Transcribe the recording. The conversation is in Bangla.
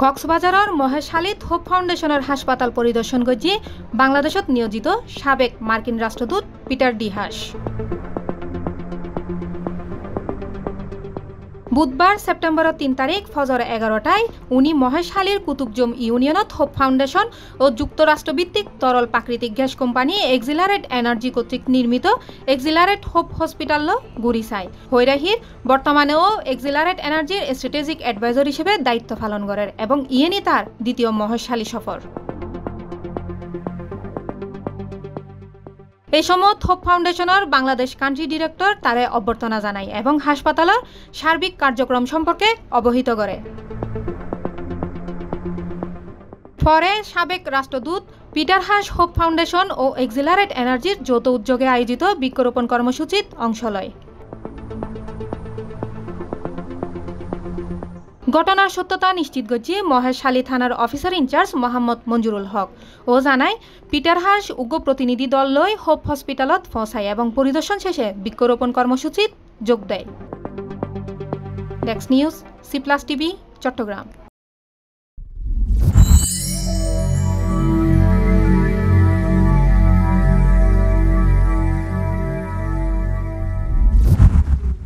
কক্সবাজারের মহেশখালীত হোপ ফাউন্ডেশনের হাসপাতাল পরিদর্শন করছে বাংলাদেশত নিয়োজিত সাবেক মার্কিন রাষ্ট্রদূত পিটার ডি হাস। বুধবার সেপ্টেম্বরের 3 তারিখ ফজর 11টায় উনি মহেশখালীর কুতুবজুম ইউনিয়নত হোপ ফাউন্ডেশন ও যুক্তরাষ্ট্রভিত্তিক তরল প্রাকৃতিক গ্যাস কোম্পানি এক্সিলারেট এনার্জি কর্তৃক নির্মিত এক্সিলারেট হোপ হসপিটাল ঘুরি চায়। হৈরাহির বর্তমানেও এক্সিলারেট এনার্জির স্ট্র্যাটেজিক অ্যাডভাইজার হিসেবে দায়িত্ব পালন করেন এবং ইয়েনি তার দ্বিতীয় মহেশখালী সফর। এই সময় হোপ ফাউন্ডেশনের বাংলাদেশ কান্ট্রি ডিরেক্টর তারে অভ্যর্থনা জানায় এবং হাসপাতালের সার্বিক কার্যক্রম সম্পর্কে অবহিত করে। পরে সাবেক রাষ্ট্রদূত পিটার হাস হোপ ফাউন্ডেশন ও এক্সিলারেট এনার্জির যৌথ উদ্যোগে আয়োজিত বৃক্ষরোপণ কর্মসূচিত অংশ লয়। ঘটনার সত্যতা নিশ্চিত করছে মহেশখালী থানার অফিসার ইনচার্জ মোহাম্মদ মঞ্জুরুল হক ও জানায় পিটার হাস উগ্র প্রতিনিধি দল লই হোপ হসপিটালত পৌঁছায় এবং পরিদর্শন শেষে বৃক্ষরোপণ কর্মসূচিত যোগ দেয়। ডেস্ক নিউজ, সি+ টিভি, চট্টগ্রাম।